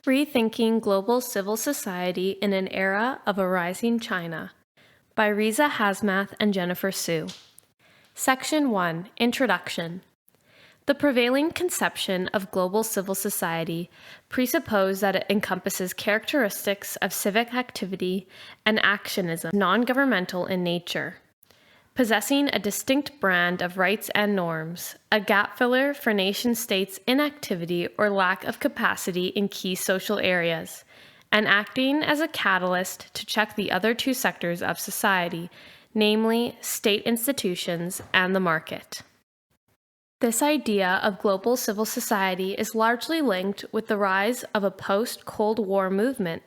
Rethinking Global Civil Society in an Era of a Rising China by Riza Hazmath and Jennifer Su. Section 1, Introduction. The prevailing conception of global civil society presupposes that it encompasses characteristics of civic activity and actionism, non-governmental in nature, possessing a distinct brand of rights and norms, a gap filler for nation-states' inactivity or lack of capacity in key social areas, and acting as a catalyst to check the other two sectors of society, namely state institutions and the market. This idea of global civil society is largely linked with the rise of a post-Cold War movement,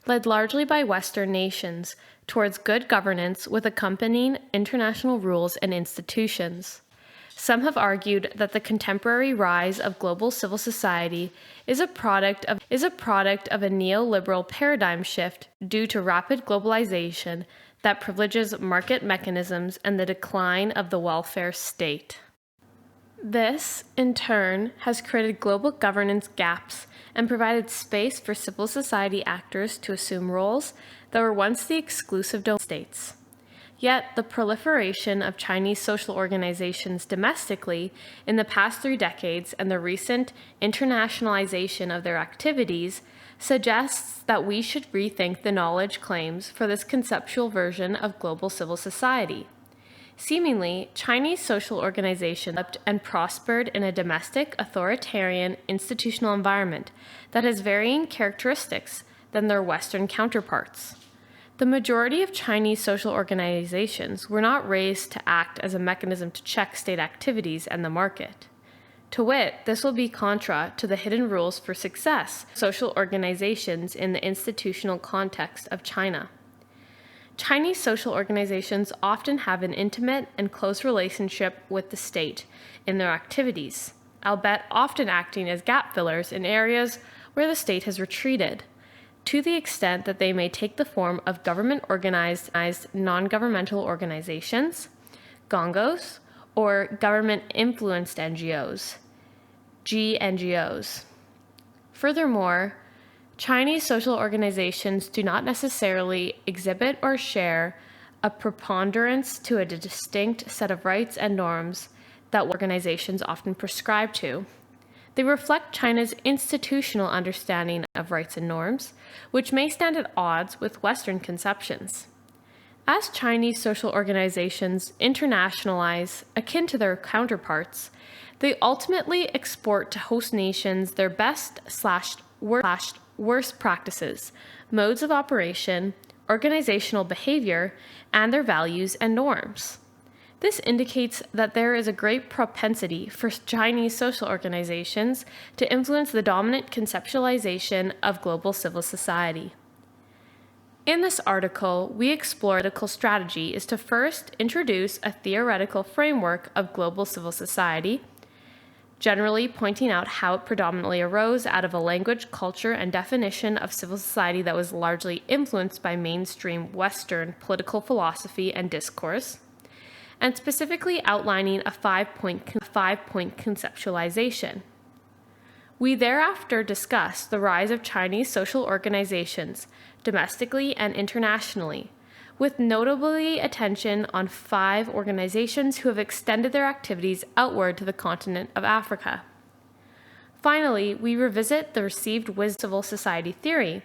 led largely by Western nations, towards good governance with accompanying international rules and institutions. Some have argued that the contemporary rise of global civil society is a product of a neoliberal paradigm shift due to rapid globalization that privileges market mechanisms and the decline of the welfare state. This, in turn, has created global governance gaps and provided space for civil society actors to assume roles that were once the exclusive domain of states. Yet, the proliferation of Chinese social organizations domestically in the past 3 decades and the recent internationalization of their activities suggests that we should rethink the knowledge claims for this conceptual version of global civil society. Seemingly, Chinese social organizations developed and prospered in a domestic, authoritarian, institutional environment that has varying characteristics than their Western counterparts. The majority of Chinese social organizations were not raised to act as a mechanism to check state activities and the market. To wit, this will be contra to the hidden rules for success of social organizations in the institutional context of China. Chinese social organizations often have an intimate and close relationship with the state in their activities, albeit often acting as gap fillers in areas where the state has retreated, to the extent that they may take the form of government-organized non-governmental organizations, GONGOs, or government-influenced NGOs, GNGOs. Furthermore, Chinese social organizations do not necessarily exhibit or share a preponderance to a distinct set of rights and norms that organizations often prescribe to. They reflect China's institutional understanding of rights and norms, which may stand at odds with Western conceptions. As Chinese social organizations internationalize, akin to their counterparts, they ultimately export to host nations their best/worst practices, modes of operation, organizational behavior, and their values and norms. This indicates that there is a great propensity for Chinese social organizations to influence the dominant conceptualization of global civil society. In this article, we explore political strategy is to first introduce a theoretical framework of global civil society, generally pointing out how it predominantly arose out of a language, culture, and definition of civil society that was largely influenced by mainstream Western political philosophy and discourse, and specifically outlining a five-point conceptualization. We thereafter discuss the rise of Chinese social organizations, domestically and internationally, with notably attention on 5 organizations who have extended their activities outward to the continent of Africa. Finally, we revisit the received wisdom of civil society theory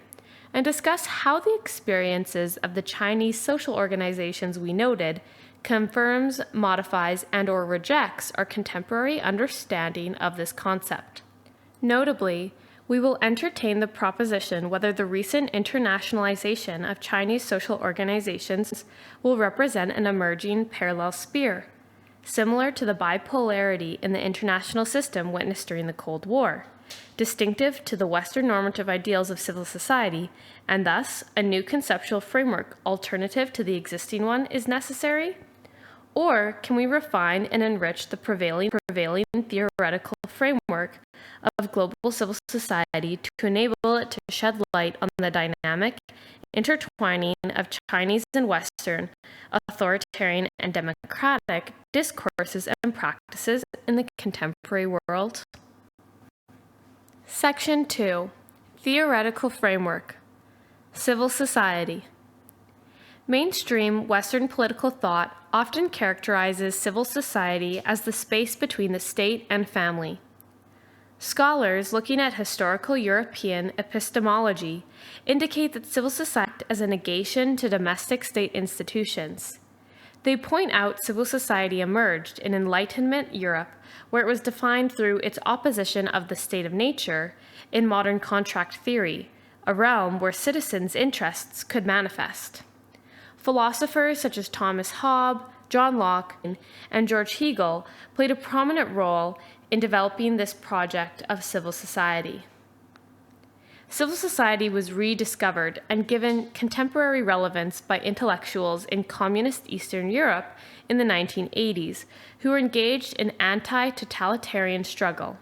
and discuss how the experiences of the Chinese social organizations we noted confirms, modifies, and/or rejects our contemporary understanding of this concept. Notably, we will entertain the proposition whether the recent internationalization of Chinese social organizations will represent an emerging parallel sphere, similar to the bipolarity in the international system witnessed during the Cold War, distinctive to the Western normative ideals of civil society, and thus a new conceptual framework alternative to the existing one is necessary? Or can we refine and enrich the prevailing theoretical framework of global civil society to enable it to shed light on the dynamic intertwining of Chinese and Western, authoritarian and democratic discourses and practices in the contemporary world? Section 2. Theoretical framework. Civil society. Mainstream Western political thought often characterizes civil society as the space between the state and family. Scholars looking at historical European epistemology indicate that civil society acts as a negation to domestic state institutions. They point out civil society emerged in Enlightenment Europe, where it was defined through its opposition of the state of nature in modern contract theory, a realm where citizens' interests could manifest. Philosophers such as Thomas Hobbes, John Locke, and George Hegel played a prominent role in developing this project of civil society. Civil society was rediscovered and given contemporary relevance by intellectuals in communist Eastern Europe in the 1980s who were engaged in anti-totalitarian struggle.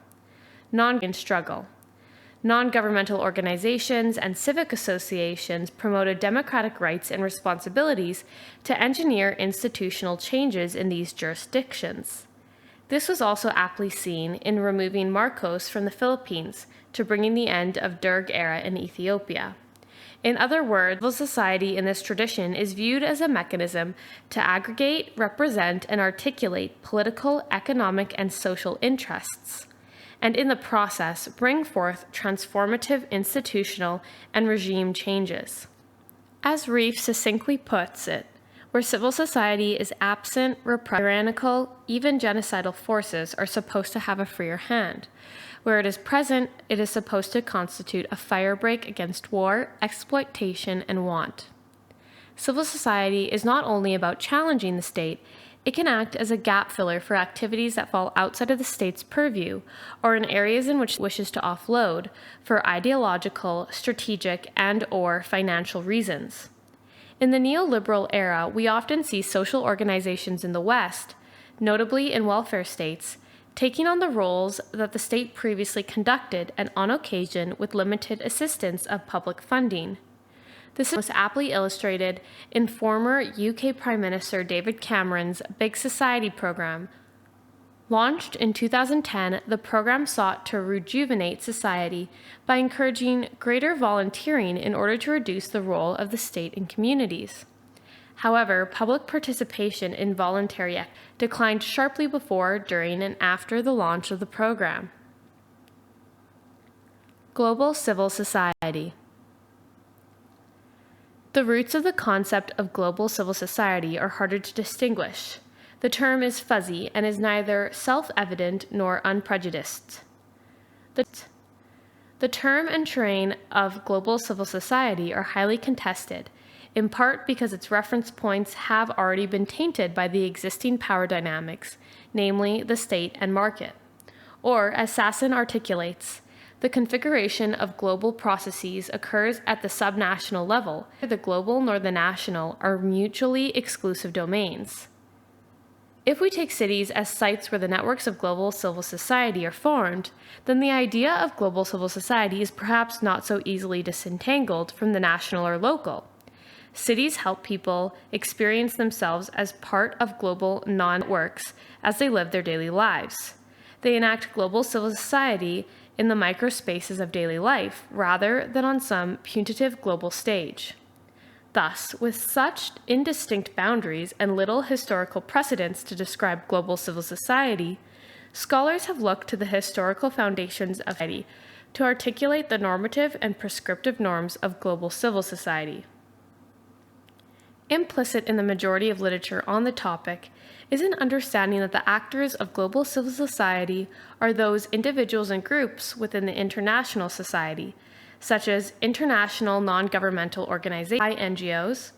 Non-governmental organizations and civic associations promoted democratic rights and responsibilities to engineer institutional changes in these jurisdictions. This was also aptly seen in removing Marcos from the Philippines to bringing the end of Derg era in Ethiopia. In other words, civil society in this tradition is viewed as a mechanism to aggregate, represent, and articulate political, economic, and social interests, and in the process bring forth transformative institutional and regime changes. As Reif succinctly puts it, where civil society is absent, tyrannical, even genocidal forces are supposed to have a freer hand. Where it is present, it is supposed to constitute a firebreak against war, exploitation, and want. Civil society is not only about challenging the state, it can act as a gap filler for activities that fall outside of the state's purview or in areas in which it wishes to offload for ideological, strategic, and/or financial reasons. In the neoliberal era, we often see social organizations in the West, notably in welfare states, taking on the roles that the state previously conducted and on occasion with limited assistance of public funding. This is most aptly illustrated in former UK Prime Minister David Cameron's Big Society program. Launched in 2010, the program sought to rejuvenate society by encouraging greater volunteering in order to reduce the role of the state in communities. However, public participation in voluntary acts declined sharply before, during, and after the launch of the program. Global civil society. The roots of the concept of global civil society are harder to distinguish. The term is fuzzy and is neither self-evident nor unprejudiced. The term and terrain of global civil society are highly contested, in part because its reference points have already been tainted by the existing power dynamics, namely the state and market. Or, as Sasson articulates, the configuration of global processes occurs at the subnational level. Neither the global nor the national are mutually exclusive domains. If we take cities as sites where the networks of global civil society are formed, then the idea of global civil society is perhaps not so easily disentangled from the national or local. Cities help people experience themselves as part of global non-networks as they live their daily lives. They enact global civil society in the microspaces of daily life rather than on some putative global stage. Thus, with such indistinct boundaries and little historical precedents to describe global civil society, scholars have looked to the historical foundations of society to articulate the normative and prescriptive norms of global civil society. Implicit in the majority of literature on the topic is an understanding that the actors of global civil society are those individuals and groups within the international society, such as international non-governmental organizations, NGOs,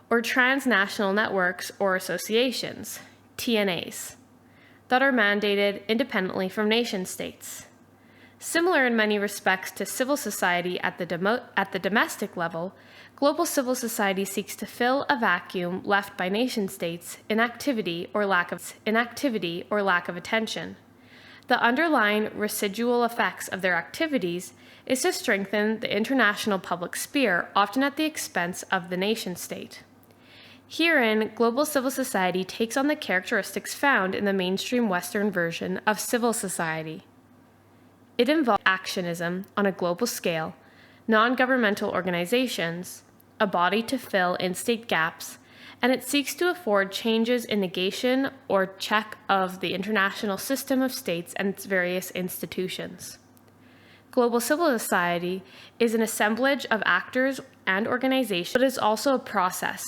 or transnational networks or associations, TNAs, that are mandated independently from nation-states. Similar in many respects to civil society at the domestic level, global civil society seeks to fill a vacuum left by nation-states' inactivity or lack of attention. The underlying residual effects of their activities is to strengthen the international public sphere, often at the expense of the nation-state. Herein, global civil society takes on the characteristics found in the mainstream Western version of civil society. It involves actionism on a global scale, non-governmental organizations, a body to fill in-state gaps, and it seeks to afford changes in negation or check of the international system of states and its various institutions. Global civil society is an assemblage of actors and organizations, but is also a process.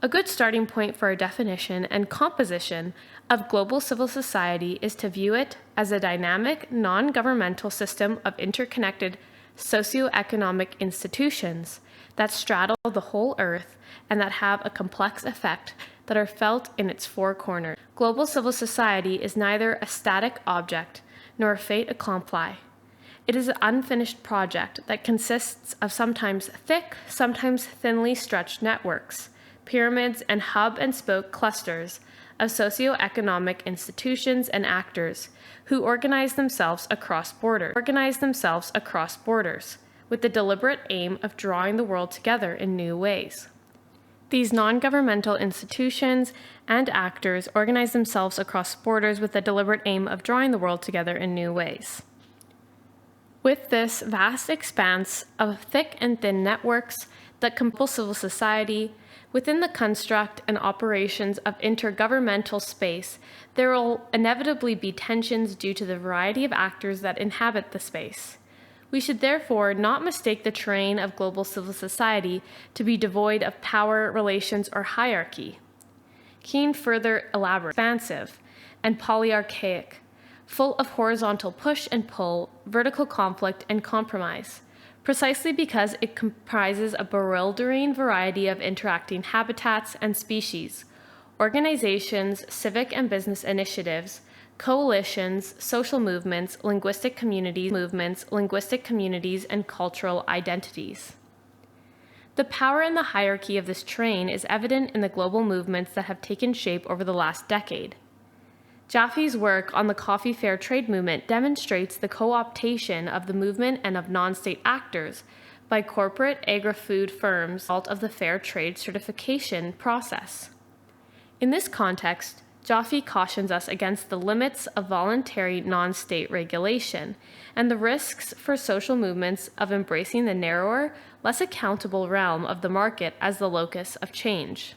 A good starting point for a definition and composition of global civil society is to view it as a dynamic, non-governmental system of interconnected socioeconomic institutions that straddle the whole earth and that have a complex effect that are felt in its four corners. Global civil society is neither a static object nor a fait accompli. It is an unfinished project that consists of sometimes thick, sometimes thinly stretched networks, pyramids, and hub and spoke clusters of socioeconomic institutions and actors who organize themselves across borders, with the deliberate aim of drawing the world together in new ways. These non-governmental institutions and actors organize themselves across borders with the deliberate aim of drawing the world together in new ways. With this vast expanse of thick and thin networks that compose civil society, within the construct and operations of intergovernmental space, there will inevitably be tensions due to the variety of actors that inhabit the space. We should therefore not mistake the terrain of global civil society to be devoid of power, relations, or hierarchy. Keane further elaborates, expansive and polyarchaic, full of horizontal push and pull, vertical conflict, and compromise, precisely because it comprises a bewildering variety of interacting habitats and species, organizations, civic and business initiatives, coalitions, social movements, linguistic communities, and cultural identities. The power and the hierarchy of this terrain is evident in the global movements that have taken shape over the last decade. Jaffe's work on the coffee fair trade movement demonstrates the co-optation of the movement and of non-state actors by corporate agri-food firms as a result of the fair trade certification process. In this context, Jaffe cautions us against the limits of voluntary non-state regulation and the risks for social movements of embracing the narrower, less accountable realm of the market as the locus of change.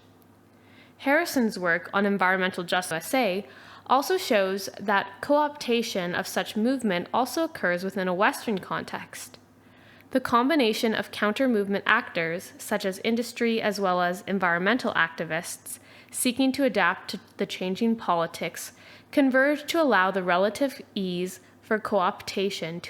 Harrison's work on environmental justice USA also shows that co-optation of such movement also occurs within a Western context. The combination of counter-movement actors, such as industry as well as environmental activists, seeking to adapt to the changing politics, converge to allow the relative ease for co-optation.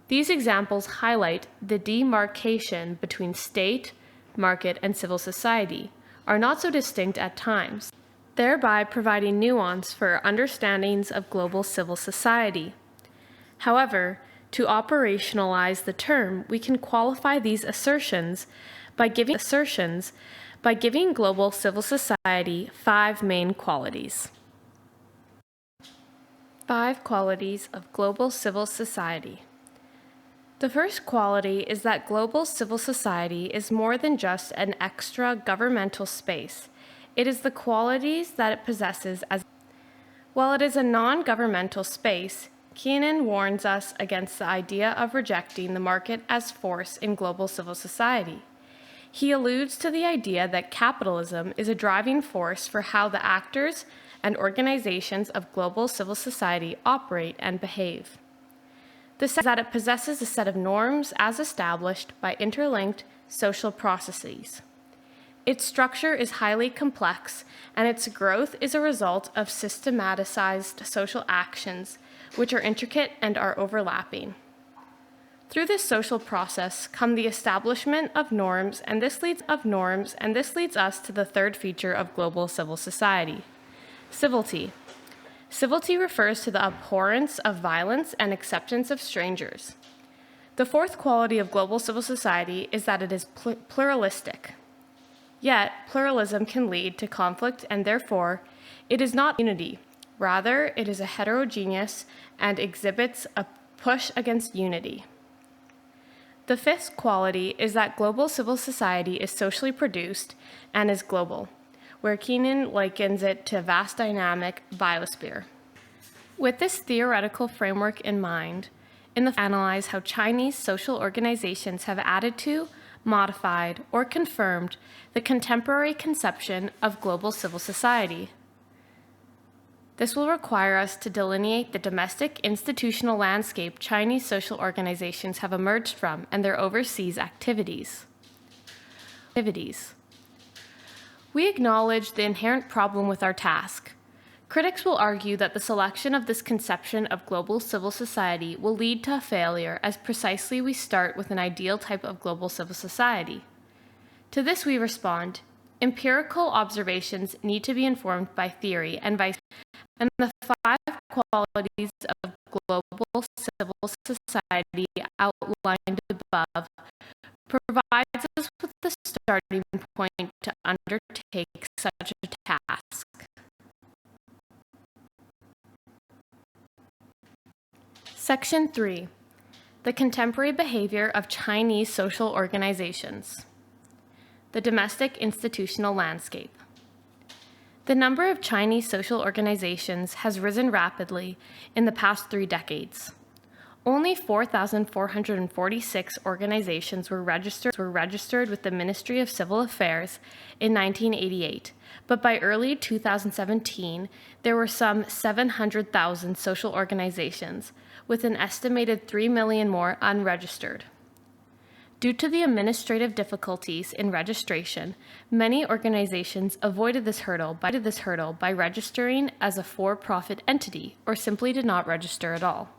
These examples highlight the demarcation between state, market, and civil society are not so distinct at times, thereby providing nuance for understandings of global civil society. However, to operationalize the term, we can qualify these assertions by giving global civil society 5 main qualities. 5 qualities of global civil society. The first quality is that global civil society is more than just an extra-governmental space. It is the qualities that it possesses as. While it is a non-governmental space, Keenan warns us against the idea of rejecting the market as force in global civil society. He alludes to the idea that capitalism is a driving force for how the actors and organizations of global civil society operate and behave. The second is that it possesses a set of norms as established by interlinked social processes. Its structure is highly complex, and its growth is a result of systematized social actions, which are intricate and are overlapping. Through this social process come the establishment of norms, and this leads us to the third feature of global civil society: civility. Civility refers to the abhorrence of violence and acceptance of strangers. The fourth quality of global civil society is that it is pluralistic. Yet, pluralism can lead to conflict, and therefore, it is not unity. Rather, it is a heterogeneous and exhibits a push against unity. The fifth quality is that global civil society is socially produced and is global, where Keenan likens it to a vast dynamic biosphere. With this theoretical framework in mind, analyze how Chinese social organizations have added to, modified, or confirmed the contemporary conception of global civil society. This will require us to delineate the domestic institutional landscape Chinese social organizations have emerged from and their overseas activities. We acknowledge the inherent problem with our task. Critics will argue that the selection of this conception of global civil society will lead to a failure, as precisely we start with an ideal type of global civil society. To this we respond, empirical observations need to be informed by theory, and the 5 qualities of global civil society outlined above provides us with the starting point to undertake such a task. Section 3. The contemporary behavior of Chinese social organizations. The domestic institutional landscape. The number of Chinese social organizations has risen rapidly in the past 3 decades. Only 4,446 organizations were registered with the Ministry of Civil Affairs in 1988, but by early 2017, there were some 700,000 social organizations, with an estimated 3 million more unregistered. Due to the administrative difficulties in registration, many organizations avoided this hurdle by registering as a for-profit entity or simply did not register at all.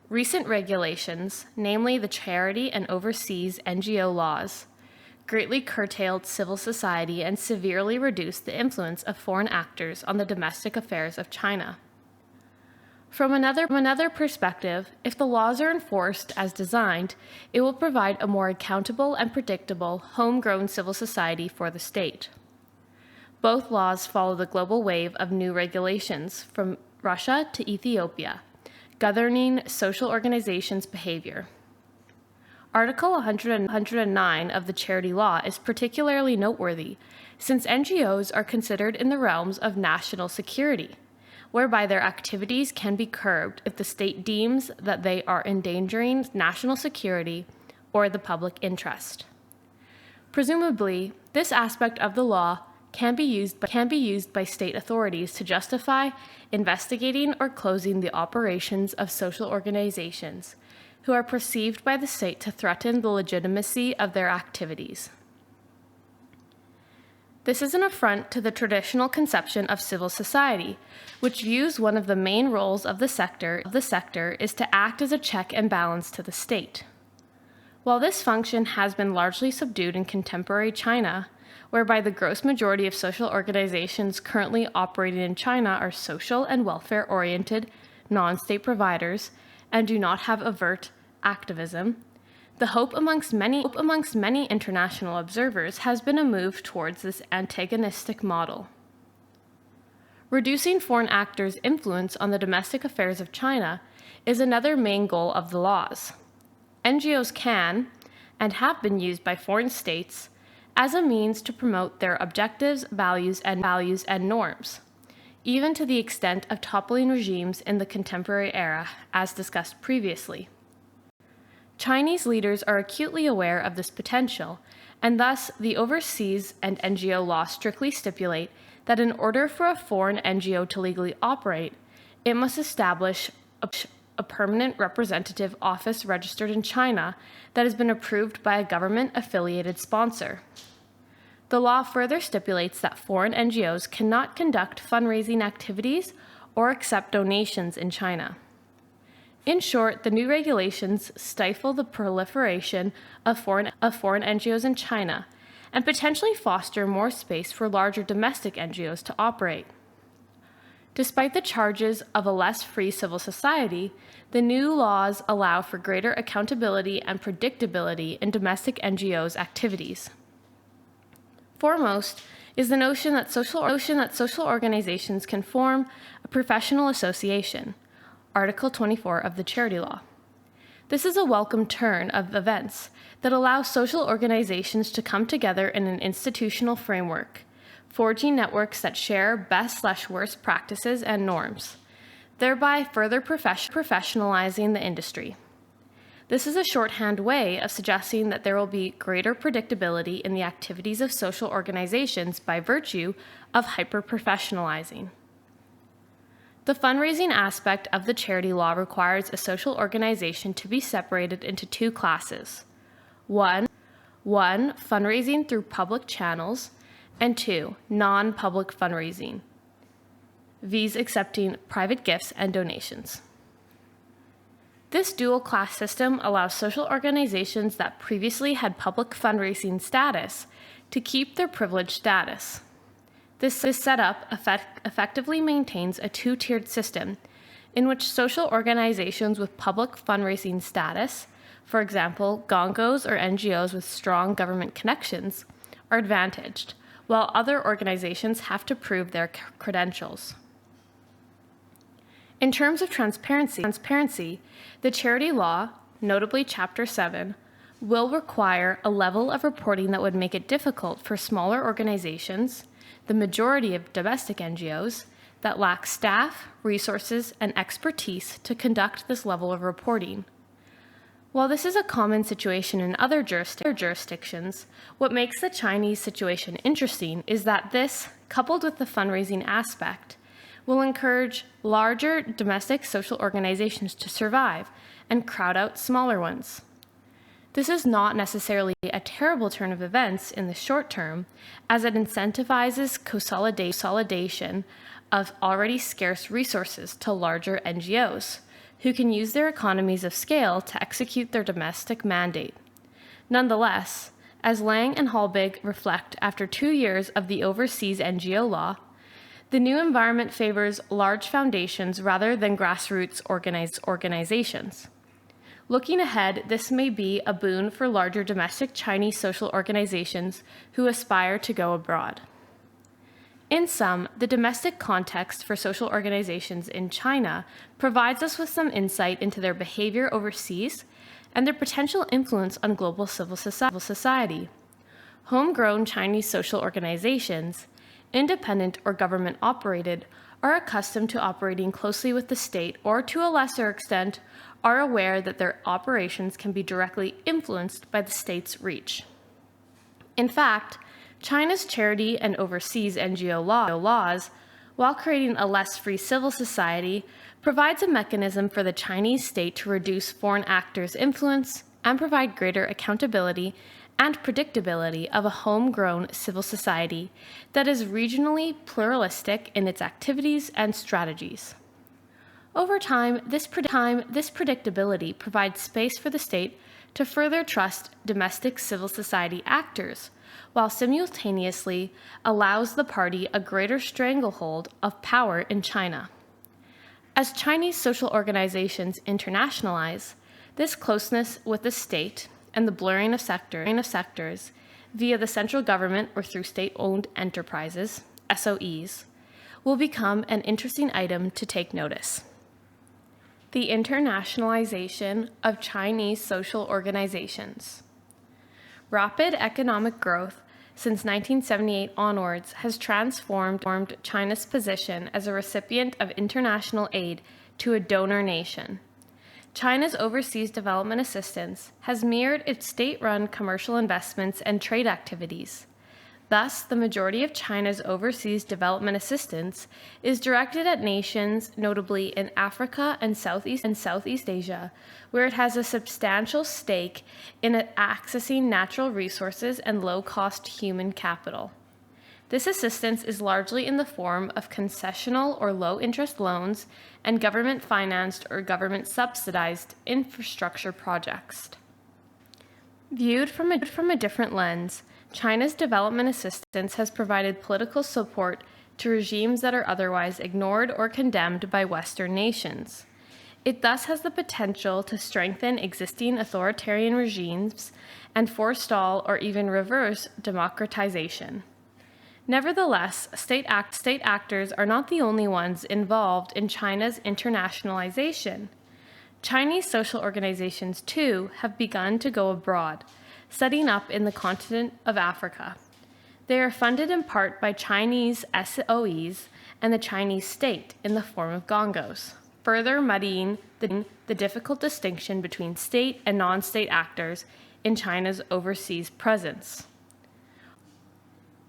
Recent regulations, namely the Charity and Overseas NGO laws, greatly curtailed civil society and severely reduced the influence of foreign actors on the domestic affairs of China. From another perspective, if the laws are enforced as designed, it will provide a more accountable and predictable homegrown civil society for the state. Both laws follow the global wave of new regulations from Russia to Ethiopia, governing social organizations' behavior. Article 109 of the Charity Law is particularly noteworthy, since NGOs are considered in the realms of national security, whereby their activities can be curbed if the state deems that they are endangering national security or the public interest. Presumably, this aspect of the law can be used by state authorities to justify investigating or closing the operations of social organizations who are perceived by the state to threaten the legitimacy of their activities. This is an affront to the traditional conception of civil society, which views one of the main roles of the sector is to act as a check and balance to the state. While this function has been largely subdued in contemporary China, whereby the gross majority of social organizations currently operating in China are social and welfare-oriented non-state providers and do not have overt activism, the hope amongst many international observers has been a move towards this antagonistic model. Reducing foreign actors' influence on the domestic affairs of China is another main goal of the laws. NGOs can, and have been used by foreign states, as a means to promote their objectives, values, and norms, even to the extent of toppling regimes in the contemporary era, as discussed previously. Chinese leaders are acutely aware of this potential, and thus the Overseas and NGO law strictly stipulate that in order for a foreign NGO to legally operate, it must establish a permanent representative office registered in China that has been approved by a government-affiliated sponsor. The law further stipulates that foreign NGOs cannot conduct fundraising activities or accept donations in China. In short, the new regulations stifle the proliferation of foreign NGOs in China and potentially foster more space for larger domestic NGOs to operate. Despite the charges of a less free civil society, the new laws allow for greater accountability and predictability in domestic NGOs' activities. Foremost is the notion that social organizations can form a professional association, Article 24 of the Charity Law. This is a welcome turn of events that allows social organizations to come together in an institutional framework, forging networks that share best/worst practices and norms. thereby further professionalizing the industry. This is a shorthand way of suggesting that there will be greater predictability in the activities of social organizations by virtue of hyper-professionalizing. The fundraising aspect of the charity law requires a social organization to be separated into two classes. One, fundraising through public channels, and two, non-public fundraising, viz. Accepting private gifts and donations. This dual-class system allows social organizations that previously had public fundraising status to keep their privileged status. This setup effectively maintains a two-tiered system in which social organizations with public fundraising status, for example, NGOs or NGOs with strong government connections, are advantaged, while other organizations have to prove their credentials. In terms of transparency, the charity law, notably Chapter 7, will require a level of reporting that would make it difficult for smaller organizations, the majority of domestic NGOs, that lack staff, resources, and expertise to conduct this level of reporting. While this is a common situation in other jurisdictions, what makes the Chinese situation interesting is that this, coupled with the fundraising aspect, will encourage larger domestic social organizations to survive and crowd out smaller ones. This is not necessarily a terrible turn of events in the short term, as it incentivizes consolidation of already scarce resources to larger NGOs, who can use their economies of scale to execute their domestic mandate. Nonetheless, as Lang and Halbig reflect after 2 years of the overseas NGO law, the new environment favors large foundations rather than grassroots organizations. Looking ahead, this may be a boon for larger domestic Chinese social organizations who aspire to go abroad. In sum, the domestic context for social organizations in China provides us with some insight into their behavior overseas and their potential influence on global civil society. Homegrown Chinese social organizations, independent or government operated, are accustomed to operating closely with the state, or to a lesser extent, are aware that their operations can be directly influenced by the state's reach. In fact, China's charity and overseas NGO laws, while creating a less free civil society, provides a mechanism for the Chinese state to reduce foreign actors' influence and provide greater accountability and predictability of a homegrown civil society that is regionally pluralistic in its activities and strategies. Over time, this predictability provides space for the state to further trust domestic civil society actors, while simultaneously allows the party a greater stranglehold of power in China. As Chinese social organizations internationalize, this closeness with the state and the blurring of sectors via the central government or through state-owned enterprises, SOEs, will become an interesting item to take notice. The internationalization of Chinese social organizations. Rapid economic growth since 1978 onwards has transformed China's position as a recipient of international aid to a donor nation. China's overseas development assistance has mirrored its state-run commercial investments and trade activities. Thus, the majority of China's overseas development assistance is directed at nations, notably in Africa and Southeast Asia, where it has a substantial stake in accessing natural resources and low-cost human capital. This assistance is largely in the form of concessional or low-interest loans and government-financed or government-subsidized infrastructure projects. Viewed from a different lens, China's development assistance has provided political support to regimes that are otherwise ignored or condemned by Western nations. It thus has the potential to strengthen existing authoritarian regimes and forestall or even reverse democratization. Nevertheless, state actors are not the only ones involved in China's internationalization. Chinese social organizations, too, have begun to go abroad, setting up in the continent of Africa. They are funded in part by Chinese SOEs and the Chinese state in the form of NGOs. further muddying the difficult distinction between state and non-state actors in China's overseas presence.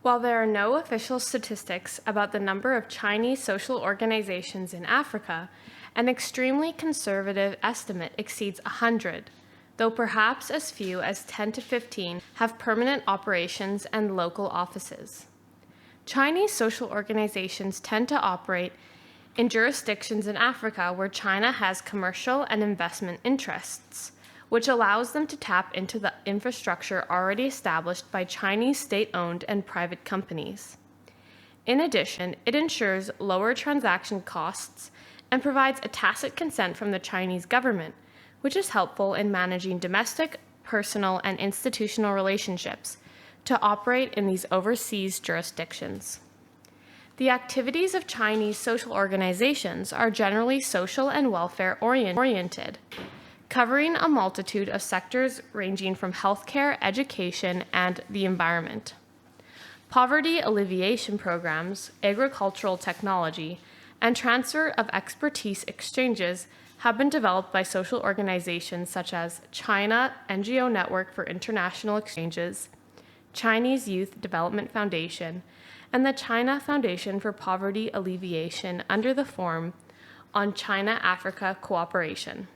While there are no official statistics about the number of Chinese social organizations in Africa, an extremely conservative estimate exceeds 100, though perhaps as few as 10 to 15 have permanent operations and local offices. Chinese social organizations tend to operate in jurisdictions in Africa where China has commercial and investment interests, which allows them to tap into the infrastructure already established by Chinese state-owned and private companies. In addition, it ensures lower transaction costs and provides a tacit consent from the Chinese government, which is helpful in managing domestic, personal, and institutional relationships to operate in these overseas jurisdictions. The activities of Chinese social organizations are generally social and welfare oriented, covering a multitude of sectors ranging from healthcare, education, and the environment. Poverty alleviation programs, agricultural technology, and transfer of expertise exchanges have been developed by social organizations such as China NGO Network for International Exchanges, Chinese Youth Development Foundation, and the China Foundation for Poverty Alleviation under the Forum on China-Africa Cooperation.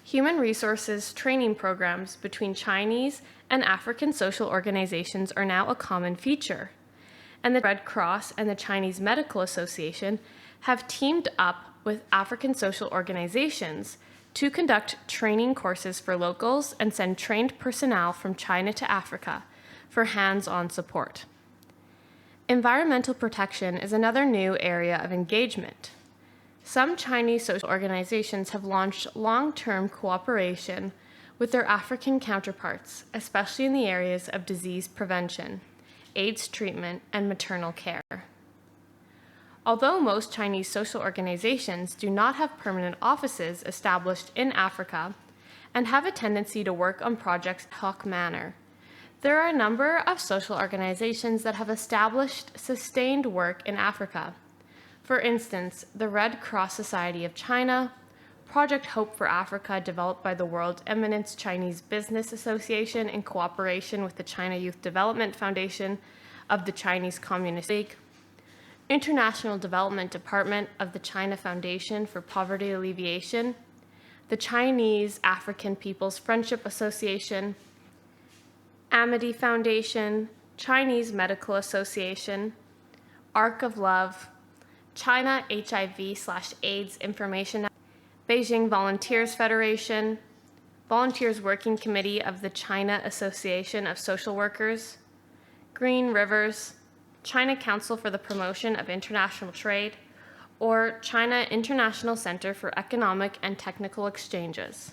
Human resources training programs between Chinese and African social organizations are now a common feature, and the Red Cross and the Chinese Medical Association have teamed up with African social organizations to conduct training courses for locals and send trained personnel from China to Africa for hands-on support. Environmental protection is another new area of engagement. Some Chinese social organizations have launched long-term cooperation with their African counterparts, especially in the areas of disease prevention, AIDS treatment, and maternal care. Although most Chinese social organizations do not have permanent offices established in Africa and have a tendency to work on projects ad hoc manner, there are a number of social organizations that have established sustained work in Africa. For instance, the Red Cross Society of China, Project Hope for Africa developed by the World Eminence Chinese Business Association in cooperation with the China Youth Development Foundation of the Chinese Communist League, International Development Department of the China Foundation for Poverty Alleviation, the Chinese African People's Friendship Association, Amity Foundation, Chinese Medical Association, Arc of Love, China HIV/AIDS Information, Beijing Volunteers Federation, Volunteers Working Committee of the China Association of Social Workers, Green Rivers, China Council for the Promotion of International Trade, or China International Center for Economic and Technical Exchanges.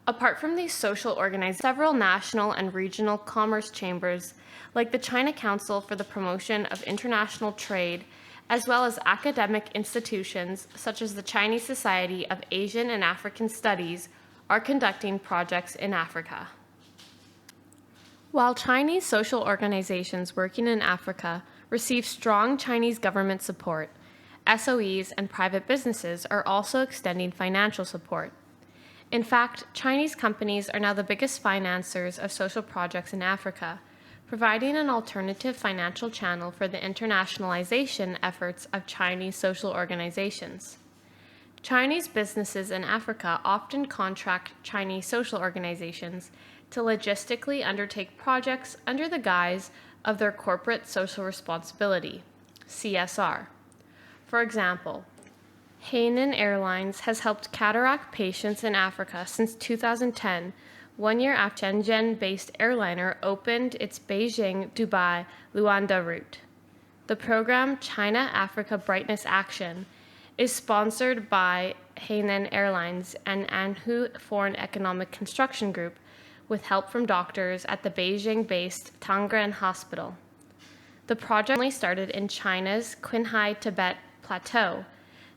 Apart from these social organizations, several national and regional commerce chambers, like the China Council for the Promotion of International Trade, as well as academic institutions such as the Chinese Society of Asian and African Studies, are conducting projects in Africa. While Chinese social organizations working in Africa receive strong Chinese government support, SOEs and private businesses are also extending financial support. In fact, Chinese companies are now the biggest financiers of social projects in Africa, providing an alternative financial channel for the internationalization efforts of Chinese social organizations. Chinese businesses in Africa often contract Chinese social organizations to logistically undertake projects under the guise of their corporate social responsibility, CSR. For example, Hainan Airlines has helped cataract patients in Africa since 2010, 1 year after Shenzhen-based airliner opened its Beijing-Dubai Luanda route. The program China-Africa Brightness Action is sponsored by Hainan Airlines and Anhui Foreign Economic Construction Group with help from doctors at the Beijing-based Tangren Hospital. The project, only started in China's Qinghai Tibet Plateau,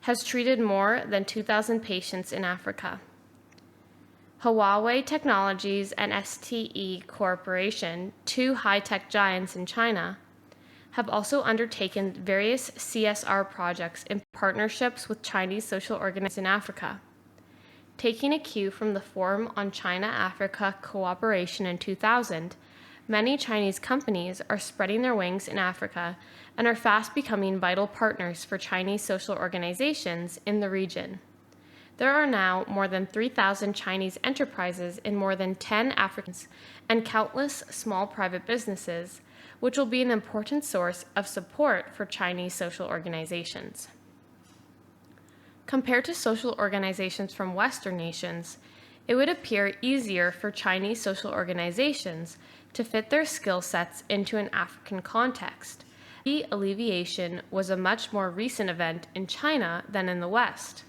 has treated more than 2,000 patients in Africa. Huawei Technologies and STE Corporation, two high-tech giants in China, have also undertaken various CSR projects in partnerships with Chinese social organizations in Africa. Taking a cue from the Forum on China-Africa Cooperation in 2000, many Chinese companies are spreading their wings in Africa and are fast becoming vital partners for Chinese social organizations in the region. There are now more than 3,000 Chinese enterprises in more than 10 Africans and countless small private businesses, which will be an important source of support for Chinese social organizations. Compared to social organizations from Western nations, it would appear easier for Chinese social organizations to fit their skill sets into an African context. Alleviation was a much more recent event in China than in the West.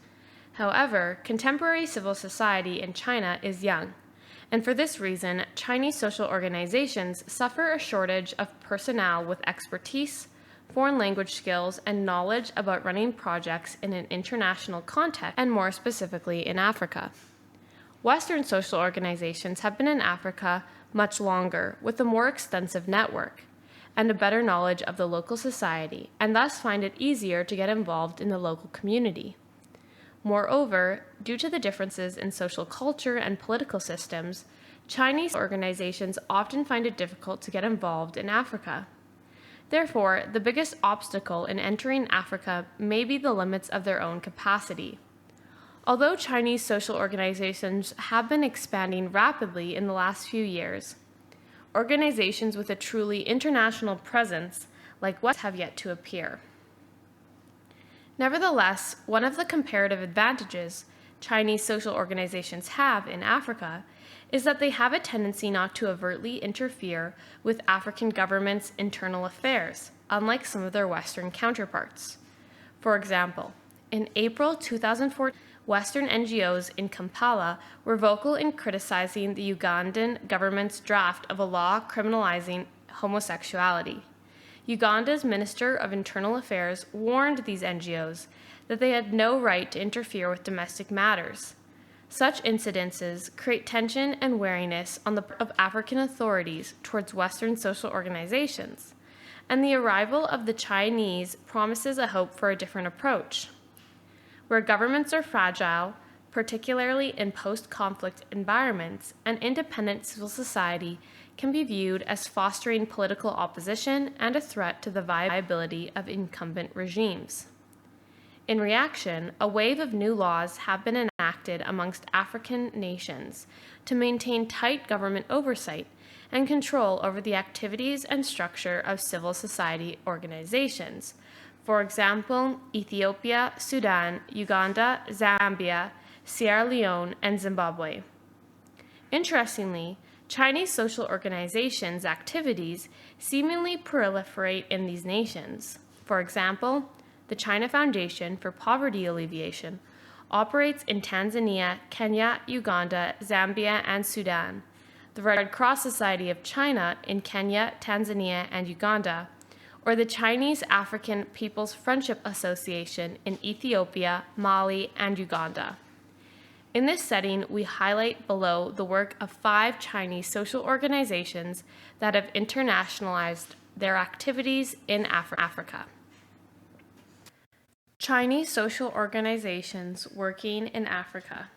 However, contemporary civil society in China is young, and for this reason, Chinese social organizations suffer a shortage of personnel with expertise, foreign language skills, and knowledge about running projects in an international context, and more specifically in Africa. Western social organizations have been in Africa much longer, with a more extensive network and a better knowledge of the local society, and thus find it easier to get involved in the local community. Moreover, due to the differences in social culture and political systems, Chinese organizations often find it difficult to get involved in Africa. Therefore, the biggest obstacle in entering Africa may be the limits of their own capacity. Although Chinese social organizations have been expanding rapidly in the last few years, organizations with a truly international presence like West have yet to appear. Nevertheless, one of the comparative advantages Chinese social organizations have in Africa is that they have a tendency not to overtly interfere with African governments' internal affairs, unlike some of their Western counterparts. For example, in April 2014, Western NGOs in Kampala were vocal in criticizing the Ugandan government's draft of a law criminalizing homosexuality. Uganda's Minister of Internal Affairs warned these NGOs that they had no right to interfere with domestic matters. Such incidences create tension and wariness on the part of African authorities towards Western social organizations, and the arrival of the Chinese promises a hope for a different approach. Where governments are fragile, particularly in post-conflict environments, an independent civil society can be viewed as fostering political opposition and a threat to the viability of incumbent regimes. In reaction, a wave of new laws have been enacted amongst African nations to maintain tight government oversight and control over the activities and structure of civil society organizations. For example, Ethiopia, Sudan, Uganda, Zambia, Sierra Leone, and Zimbabwe. Interestingly, Chinese social organizations' activities seemingly proliferate in these nations. For example, the China Foundation for Poverty Alleviation operates in Tanzania, Kenya, Uganda, Zambia, and Sudan. The Red Cross Society of China in Kenya, Tanzania, and Uganda, or the Chinese African People's Friendship Association in Ethiopia, Mali, and Uganda. In this setting, we highlight below the work of 5 Chinese social organizations that have internationalized their activities in Africa. Chinese social organizations working in Africa.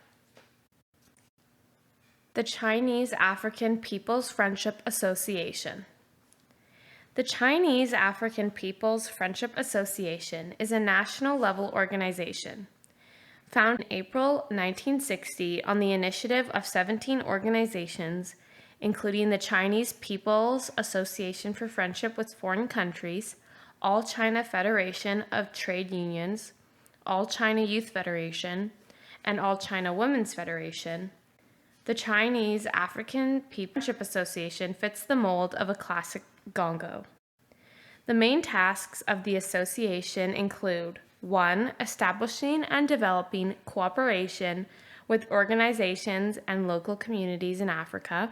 The Chinese African People's Friendship Association. The Chinese African People's Friendship Association is a national-level organization founded in April 1960 on the initiative of 17 organizations, including the Chinese People's Association for Friendship with Foreign Countries, All China Federation of Trade Unions, All China Youth Federation, and All China Women's Federation. The Chinese African People's Friendship Association fits the mold of a classic gongo. The main tasks of the association include 1. Establishing and developing cooperation with organizations and local communities in Africa.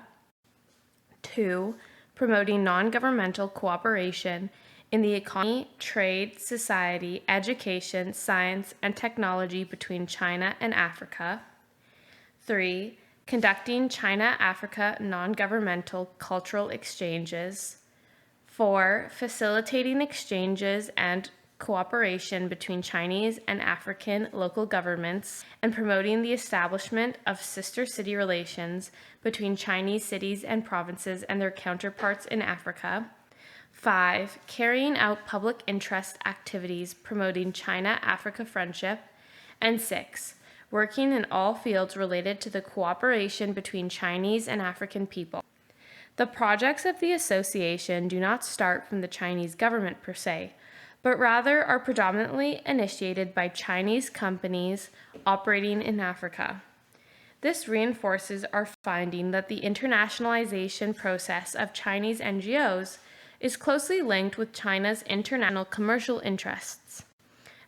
2. Promoting non-governmental cooperation in the economy, trade, society, education, science, and technology between China and Africa. 3. Conducting China-Africa non-governmental cultural exchanges. 4. Facilitating exchanges and cooperation between Chinese and African local governments and promoting the establishment of sister city relations between Chinese cities and provinces and their counterparts in Africa. 5. Carrying out public interest activities promoting China-Africa friendship. And 6. Working in all fields related to the cooperation between Chinese and African people. The projects of the association do not start from the Chinese government per se, but rather are predominantly initiated by Chinese companies operating in Africa. This reinforces our finding that the internationalization process of Chinese NGOs is closely linked with China's international commercial interests.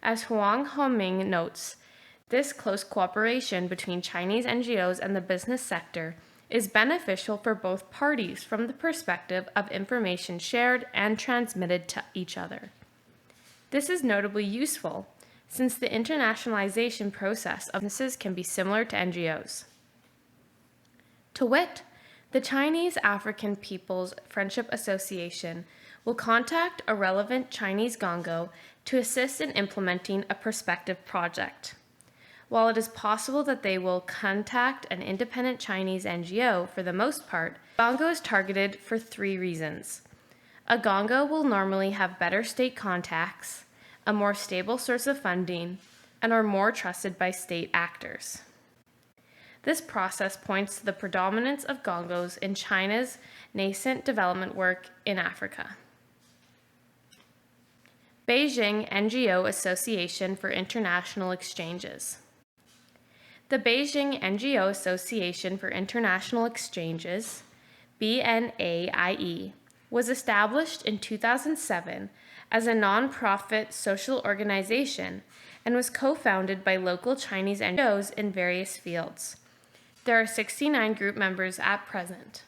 As Huang Hongming notes, this close cooperation between Chinese NGOs and the business sector is beneficial for both parties from the perspective of information shared and transmitted to each other. This is notably useful since the internationalization process of businesses can be similar to NGOs. To wit, the Chinese African People's Friendship Association will contact a relevant Chinese gongo to assist in implementing a prospective project. While it is possible that they will contact an independent Chinese NGO for the most part, gongo is targeted for 3 reasons. A gongo will normally have better state contacts, a more stable source of funding, and are more trusted by state actors. This process points to the predominance of gongos in China's nascent development work in Africa. BeijingNGO Association for International Exchanges. The BeijingNGO Association for International Exchanges, BNAIE, was established in 2007 as a non-profit social organization and was co-founded by local Chinese NGOs in various fields. There are 69 group members at present.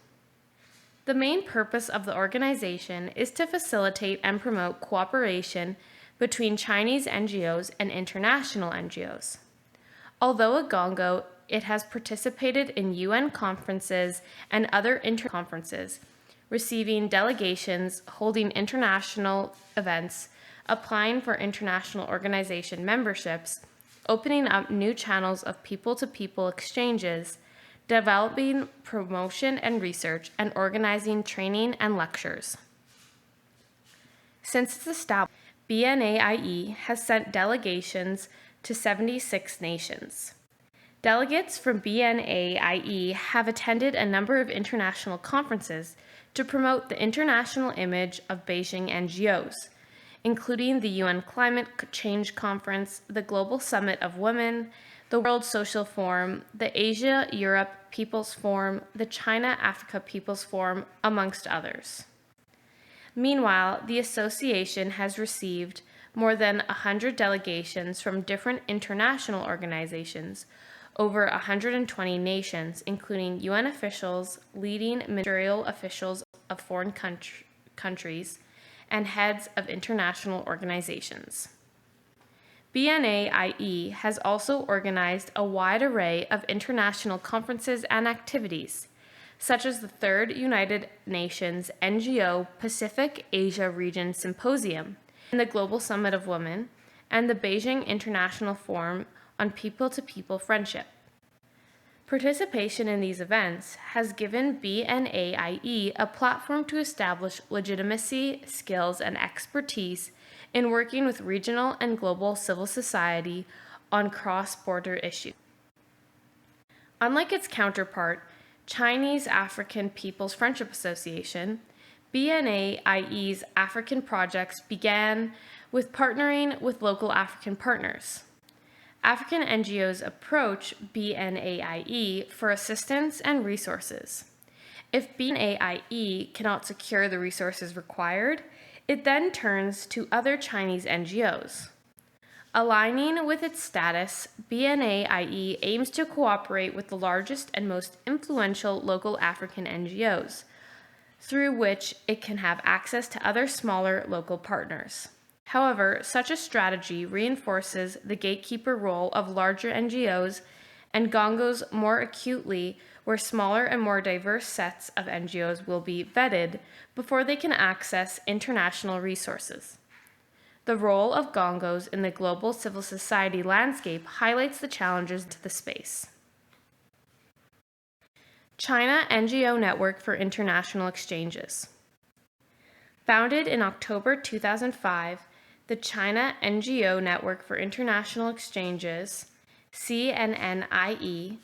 The main purpose of the organization is to facilitate and promote cooperation between Chinese NGOs and international NGOs. Although a gongo, it has participated in UN conferences and other inter-conferences, receiving delegations, holding international events, applying for international organization memberships, opening up new channels of people-to-people exchanges, developing promotion and research, and organizing training and lectures. Since its establishment, BNAIE has sent delegations to 76 nations. Delegates from BNAIE have attended a number of international conferences to promote the international image of Beijing NGOs, including the UN Climate Change Conference, the Global Summit of Women, the World Social Forum, the Asia-Europe People's Forum, the China-Africa People's Forum, amongst others. Meanwhile, the association has received more than 100 delegations from different international organizations, over 120 nations, including UN officials, leading ministerial officials of foreign countries, and heads of international organizations. BNAIE has also organized a wide array of international conferences and activities, such as the 3rd United Nations NGO Pacific Asia Region Symposium, and the Global Summit of Women, and the Beijing International Forum on People-to-People Friendship. Participation in these events has given BNAIE a platform to establish legitimacy, skills, and expertise in working with regional and global civil society on cross-border issues. Unlike its counterpart, Chinese African People's Friendship Association, BNAIE's African projects began with partnering with local African partners. African NGOs approach BNAIE for assistance and resources. If BNAIE cannot secure the resources required, it then turns to other Chinese NGOs. Aligning with its status, BNAIE aims to cooperate with the largest and most influential local African NGOs, through which it can have access to other smaller local partners. However, such a strategy reinforces the gatekeeper role of larger NGOs and gongos more acutely where smaller and more diverse sets of NGOs will be vetted before they can access international resources. The role of NGOs in the global civil society landscape highlights the challenges to the space. China NGO Network for International Exchanges. Founded in October 2005, the China NGO Network for International Exchanges, CNNIE,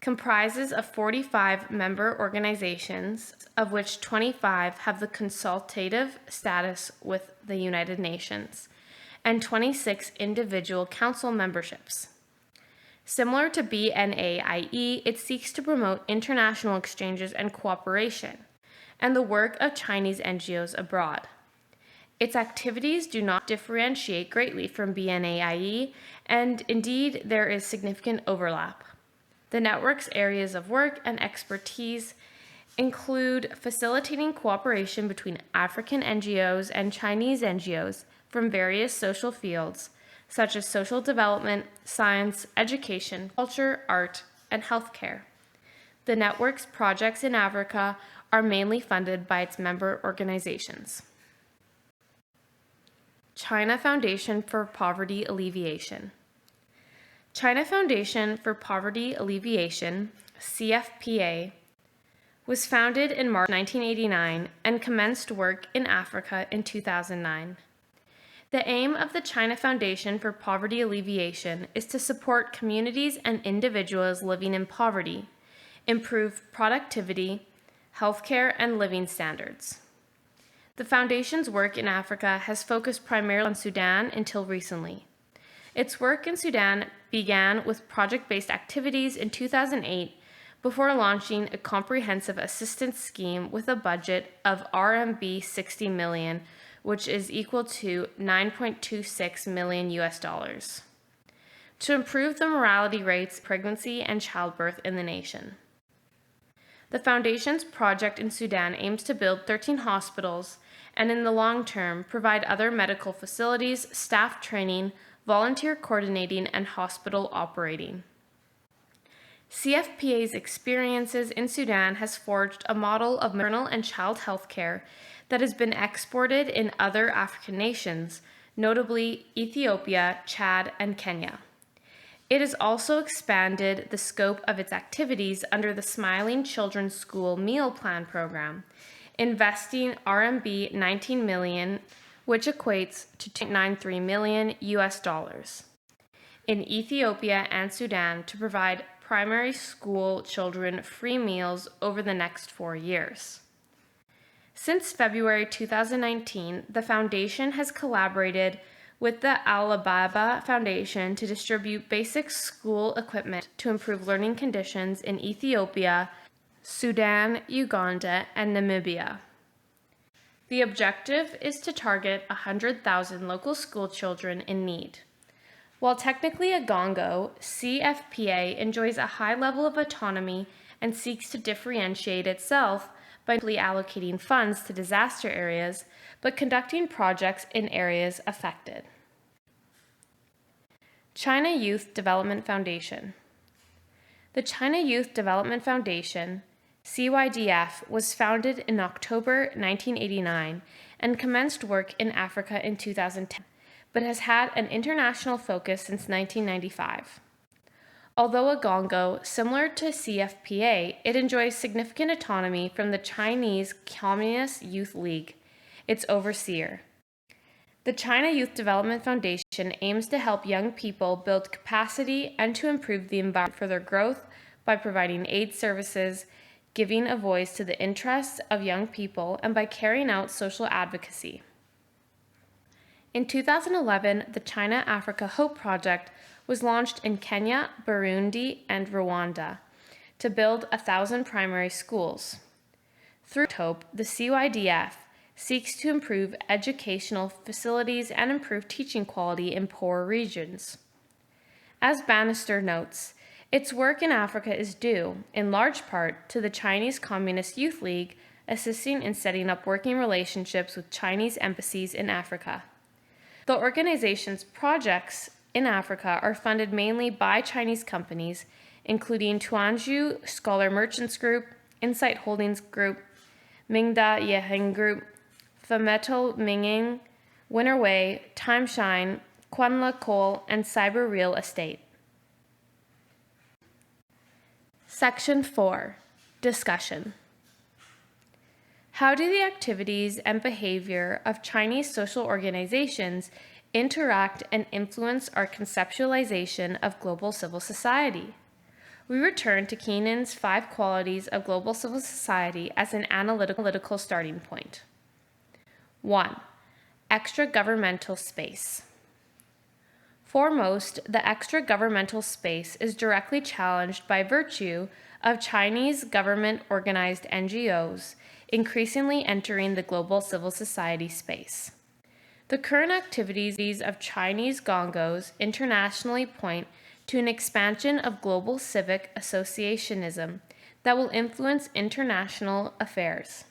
comprises of 45 member organizations, of which 25 have the consultative status with the United Nations, and 26 individual council memberships. Similar to BNAIE, it seeks to promote international exchanges and cooperation, and the work of Chinese NGOs abroad. Its activities do not differentiate greatly from BNAIE, and indeed there is significant overlap. The network's areas of work and expertise include facilitating cooperation between African NGOs and Chinese NGOs from various social fields, such as social development, science, education, culture, art, and healthcare. The network's projects in Africa are mainly funded by its member organizations. China Foundation for Poverty Alleviation. China Foundation for Poverty Alleviation, CFPA, was founded in March 1989 and commenced work in Africa in 2009. The aim of the China Foundation for Poverty Alleviation is to support communities and individuals living in poverty, improve productivity, healthcare, and living standards. The Foundation's work in Africa has focused primarily on Sudan until recently. Its work in Sudan began with project-based activities in 2008 before launching a comprehensive assistance scheme with a budget of RMB 60 million, which is equal to 9.26 million US dollars, to improve the mortality rates, pregnancy, and childbirth in the nation. The Foundation's project in Sudan aims to build 13 hospitals and in the long term provide other medical facilities, staff training, volunteer coordinating, and hospital operating. CFPA's experiences in Sudan has forged a model of maternal and child health care that has been exported in other African nations, notably Ethiopia, Chad, and Kenya. It has also expanded the scope of its activities under the Smiling Children's School Meal Plan program, investing RMB 19 million, which equates to 2.93 million US dollars, in Ethiopia and Sudan to provide primary school children free meals over the next 4 years. Since February 2019, the Foundation has collaborated with the Alibaba Foundation to distribute basic school equipment to improve learning conditions in Ethiopia, Sudan, Uganda, and Namibia. The objective is to target 100,000 local school children in need. While technically a NGO, CFPA enjoys a high level of autonomy and seeks to differentiate itself by allocating funds to disaster areas, but conducting projects in areas affected. China Youth Development Foundation. The China Youth Development Foundation, CYDF, was founded in October 1989 and commenced work in Africa in 2010, but has had an international focus since 1995. Although a NGO, similar to CFPA, it enjoys significant autonomy from the Chinese Communist Youth League, its overseer. The China Youth Development Foundation aims to help young people build capacity and to improve the environment for their growth by providing aid services, giving a voice to the interests of young people, and by carrying out social advocacy. In 2011, the China Africa Hope Project was launched in Kenya, Burundi, and Rwanda to build 1,000 primary schools. Through Hope, the CYDF seeks to improve educational facilities and improve teaching quality in poor regions. As Bannister notes, its work in Africa is due, in large part, to the Chinese Communist Youth League assisting in setting up working relationships with Chinese embassies in Africa. The organization's projects in Africa are funded mainly by Chinese companies, including Tuanzhu Scholar Merchants Group, Insight Holdings Group, Mingda Yeheng Group, Fametal Minging, Winterway, Timeshine, Quanla Coal, and Cyber Real Estate. Section 4. Discussion. How do the activities and behavior of Chinese social organizations interact and influence our conceptualization of global civil society? We return to Keenan's 5 qualities of global civil society as an analytical starting point. 1. Extra-governmental space. Foremost, the extra-governmental space is directly challenged by virtue of Chinese government-organized NGOs increasingly entering the global civil society space. The current activities of Chinese NGOs internationally point to an expansion of global civic associationism that will influence international affairs.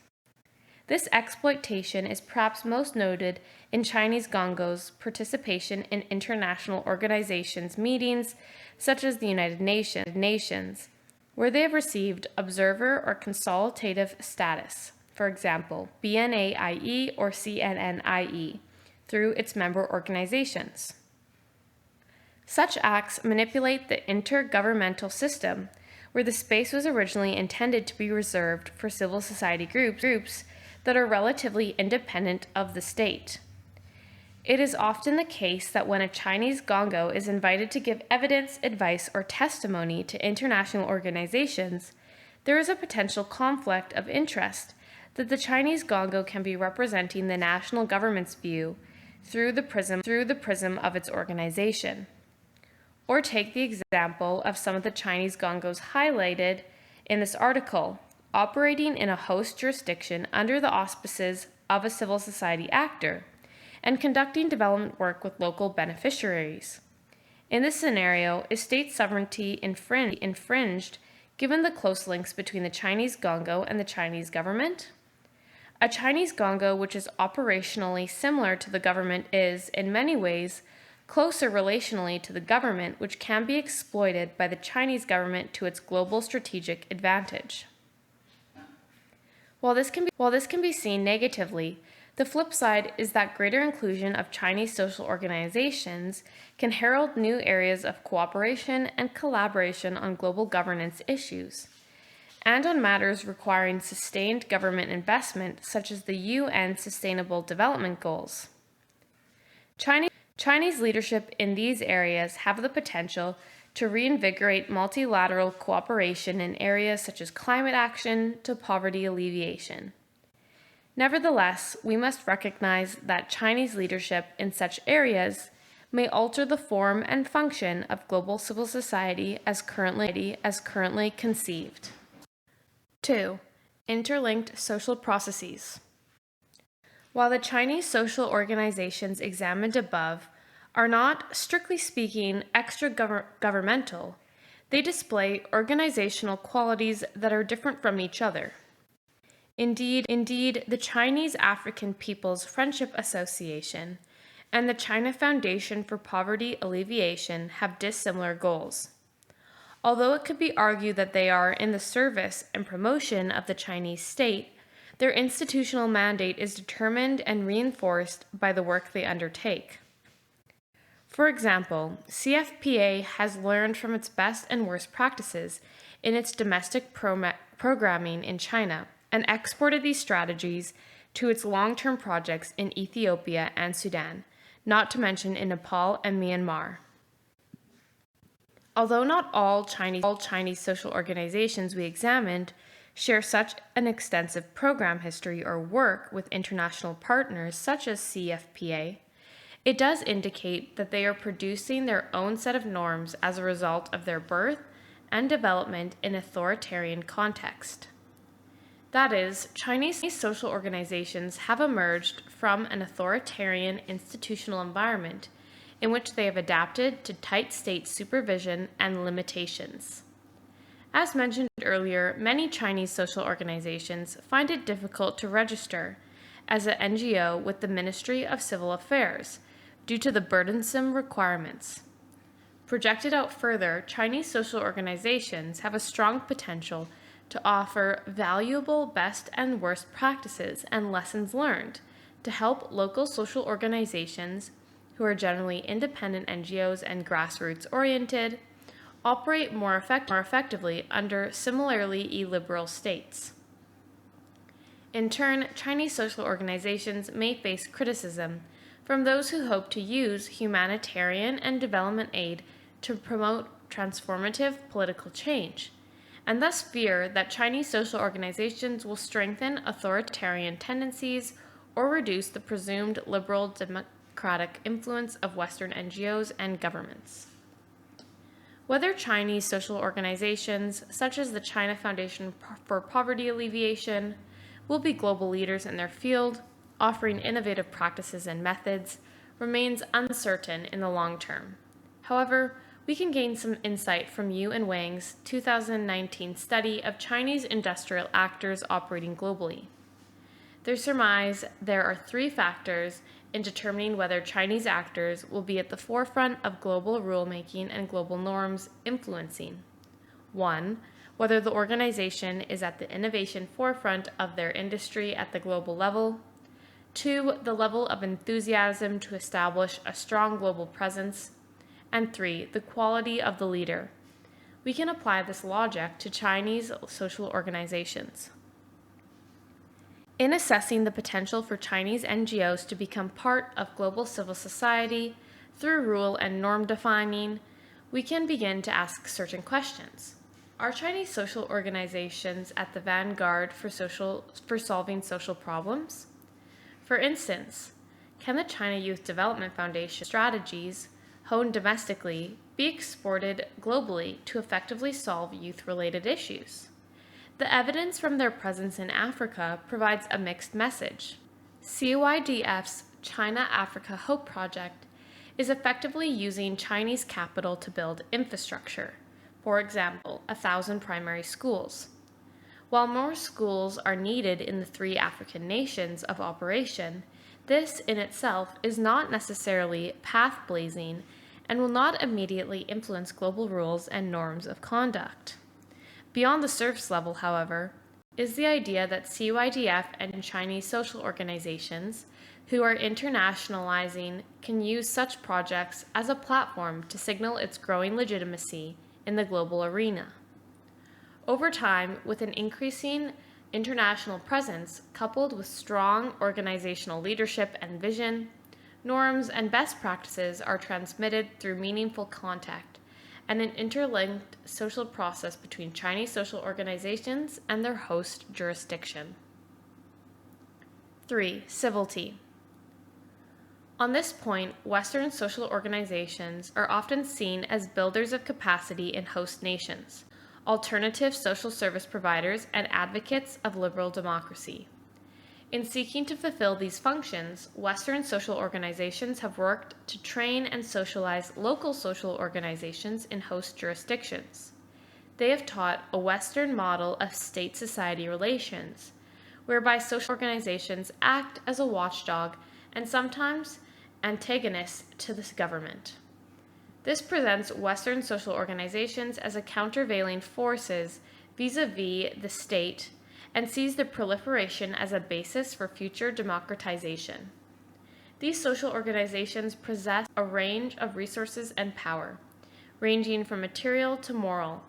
This exploitation is perhaps most noted in Chinese NGOs' participation in international organizations meetings such as the United Nations, where they have received observer or consultative status, for example, BNAIE or CNNIE, through its member organizations. Such acts manipulate the intergovernmental system, where the space was originally intended to be reserved for civil society groups that are relatively independent of the state. It is often the case that when a Chinese NGO is invited to give evidence, advice, or testimony to international organizations, there is a potential conflict of interest that the Chinese NGO can be representing the national government's view through the prism of its organization. Or take the example of some of the Chinese NGOs highlighted in this article, operating in a host jurisdiction under the auspices of a civil society actor and conducting development work with local beneficiaries. In this scenario, is state sovereignty infringed given the close links between the Chinese NGO and the Chinese government? A Chinese NGO which is operationally similar to the government is, in many ways, closer relationally to the government, which can be exploited by the Chinese government to its global strategic advantage. While this can be seen negatively, the flip side is that greater inclusion of Chinese social organizations can herald new areas of cooperation and collaboration on global governance issues, and on matters requiring sustained government investment, such as the UN Sustainable Development Goals. Chinese leadership in these areas have the potential to reinvigorate multilateral cooperation in areas such as climate action to poverty alleviation. Nevertheless, we must recognize that Chinese leadership in such areas may alter the form and function of global civil society as currently conceived. 2. Interlinked social processes. While the Chinese social organizations examined above are not, strictly speaking, extra-governmental, they display organizational qualities that are different from each other. Indeed, the Chinese African People's Friendship Association and the China Foundation for Poverty Alleviation have dissimilar goals. Although it could be argued that they are in the service and promotion of the Chinese state, their institutional mandate is determined and reinforced by the work they undertake. For example, CFPA has learned from its best and worst practices in its domestic programming in China and exported these strategies to its long-term projects in Ethiopia and Sudan, not to mention in Nepal and Myanmar. Although not all Chinese social organizations we examined share such an extensive program history or work with international partners such as CFPA, it does indicate that they are producing their own set of norms as a result of their birth and development in authoritarian context. That is, Chinese social organizations have emerged from an authoritarian institutional environment in which they have adapted to tight state supervision and limitations. As mentioned earlier, many Chinese social organizations find it difficult to register as an NGO with the Ministry of Civil Affairs due to the burdensome requirements. Projected out further, Chinese social organizations have a strong potential to offer valuable best and worst practices and lessons learned to help local social organizations, who are generally independent NGOs and grassroots oriented, operate more effectively under similarly illiberal states. In turn, Chinese social organizations may face criticism from those who hope to use humanitarian and development aid to promote transformative political change, and thus fear that Chinese social organizations will strengthen authoritarian tendencies or reduce the presumed liberal democratic influence of Western NGOs and governments. Whether Chinese social organizations, such as the China Foundation for Poverty Alleviation, will be global leaders in their field, offering innovative practices and methods, remains uncertain in the long term. However, we can gain some insight from Yu and Wang's 2019 study of Chinese industrial actors operating globally. They surmise there are 3 factors in determining whether Chinese actors will be at the forefront of global rulemaking and global norms influencing. 1. Whether the organization is at the innovation forefront of their industry at the global level. 2. The level of enthusiasm to establish a strong global presence. And 3. The quality of the leader. We can apply this logic to Chinese social organizations. In assessing the potential for Chinese NGOs to become part of global civil society through rule and norm defining, we can begin to ask certain questions. Are Chinese social organizations at the vanguard for solving social problems? For instance, can the China Youth Development Foundation strategies, honed domestically, be exported globally to effectively solve youth-related issues? The evidence from their presence in Africa provides a mixed message. CYDF's China Africa Hope Project is effectively using Chinese capital to build infrastructure, for example, 1,000 primary schools. While more schools are needed in the 3 African nations of operation, this in itself is not necessarily path-blazing and will not immediately influence global rules and norms of conduct. Beyond the surface level, however, is the idea that CYDF and Chinese social organizations who are internationalizing can use such projects as a platform to signal its growing legitimacy in the global arena. Over time, with an increasing international presence coupled with strong organizational leadership and vision, norms and best practices are transmitted through meaningful contact and an interlinked social process between Chinese social organizations and their host jurisdiction. 3. Civility. On this point, Western social organizations are often seen as builders of capacity in host nations, alternative social service providers, and advocates of liberal democracy. In seeking to fulfill these functions, Western social organizations have worked to train and socialize local social organizations in host jurisdictions. They have taught a Western model of state-society relations, whereby social organizations act as a watchdog and sometimes antagonists to the government. This presents Western social organizations as a countervailing forces vis-a-vis the state and sees the proliferation as a basis for future democratization. These social organizations possess a range of resources and power, ranging from material to moral,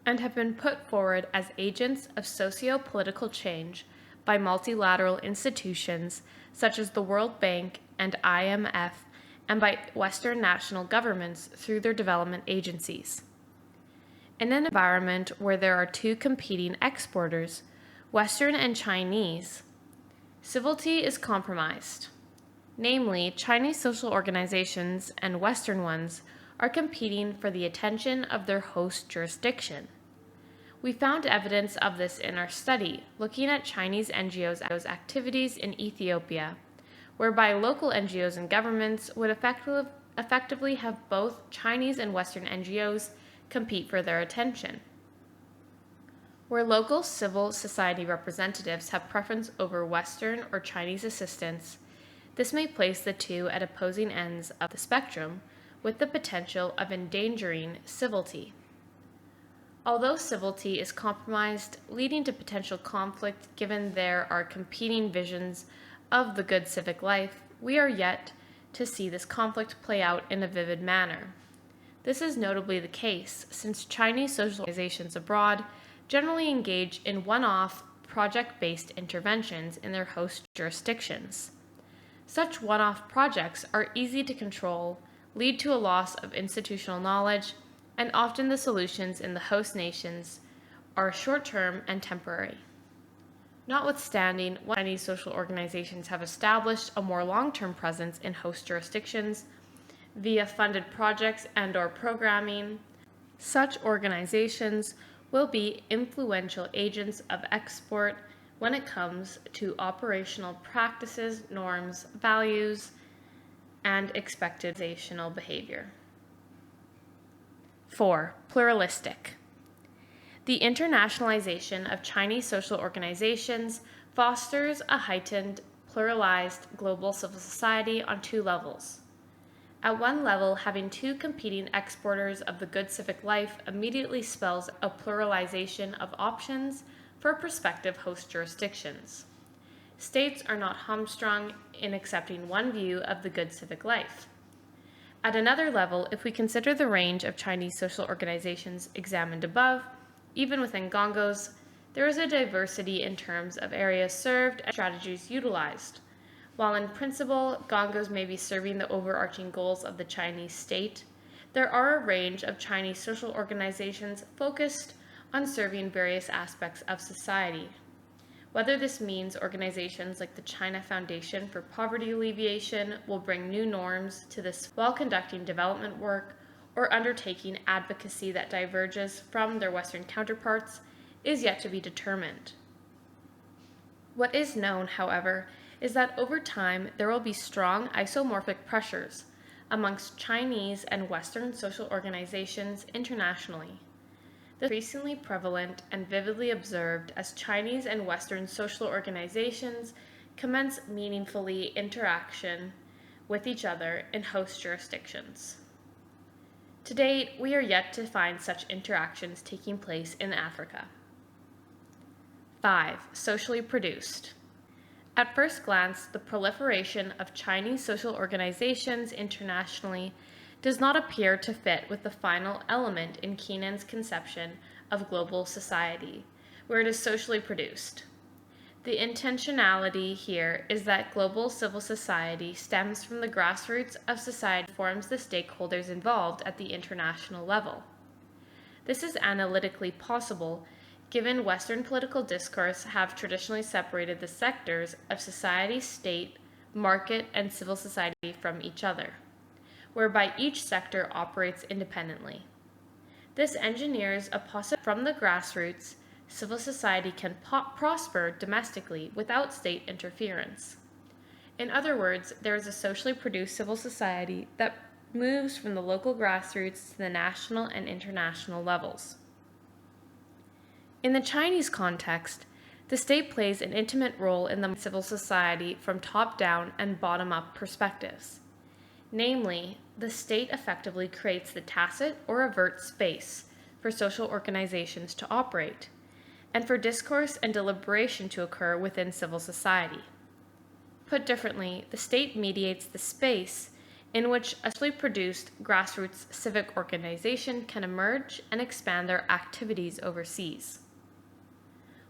and have been put forward as agents of socio-political change by multilateral institutions such as the World Bank and IMF, and by Western national governments through their development agencies. In an environment where there are 2 competing exporters, Western and Chinese, civility is compromised. Namely, Chinese social organizations and Western ones are competing for the attention of their host jurisdiction. We found evidence of this in our study, looking at Chinese NGOs' activities in Ethiopia, whereby local NGOs and governments would effectively have both Chinese and Western NGOs compete for their attention. Where local civil society representatives have preference over Western or Chinese assistance, this may place the 2 at opposing ends of the spectrum, with the potential of endangering civility. Although civility is compromised, leading to potential conflict given there are competing visions of the good civic life, we are yet to see this conflict play out in a vivid manner. This is notably the case since Chinese social organizations abroad generally engage in one-off, project-based interventions in their host jurisdictions. Such one-off projects are easy to control, lead to a loss of institutional knowledge, and often the solutions in the host nations are short-term and temporary. Notwithstanding, Chinese social organizations have established a more long-term presence in host jurisdictions via funded projects and/or programming. Such organizations will be influential agents of export when it comes to operational practices, norms, values, and expected organizational behavior. 4. Pluralistic. The internationalization of Chinese social organizations fosters a heightened, pluralized global civil society on two levels. At one level, having two competing exporters of the good civic life immediately spells a pluralization of options for prospective host jurisdictions. States are not hamstrung in accepting one view of the good civic life. At another level, if we consider the range of Chinese social organizations examined above, even within NGOs, there is a diversity in terms of areas served and strategies utilized. While in principle, NGOs may be serving the overarching goals of the Chinese state, there are a range of Chinese social organizations focused on serving various aspects of society. Whether this means organizations like the China Foundation for Poverty Alleviation will bring new norms to this while conducting development work or undertaking advocacy that diverges from their Western counterparts is yet to be determined. What is known, however, is that over time there will be strong isomorphic pressures amongst Chinese and Western social organizations internationally. This is increasingly prevalent and vividly observed as Chinese and Western social organizations commence meaningfully interaction with each other in host jurisdictions. To date, we are yet to find such interactions taking place in Africa. 5. Socially produced. At first glance, the proliferation of Chinese social organizations internationally does not appear to fit with the final element in Kenan's conception of global society, where it is socially produced. The intentionality here is that global civil society stems from the grassroots of society and forms the stakeholders involved at the international level. This is analytically possible given Western political discourse have traditionally separated the sectors of society, state, market, and civil society from each other, whereby each sector operates independently. This engineers a possibility from the grassroots, civil society can prosper domestically without state interference. In other words, there is a socially produced civil society that moves from the local grassroots to the national and international levels. In the Chinese context, the state plays an intimate role in the civil society from top-down and bottom-up perspectives. Namely, the state effectively creates the tacit or overt space for social organizations to operate, and for discourse and deliberation to occur within civil society. Put differently, the state mediates the space in which a socially produced grassroots civic organization can emerge and expand their activities overseas.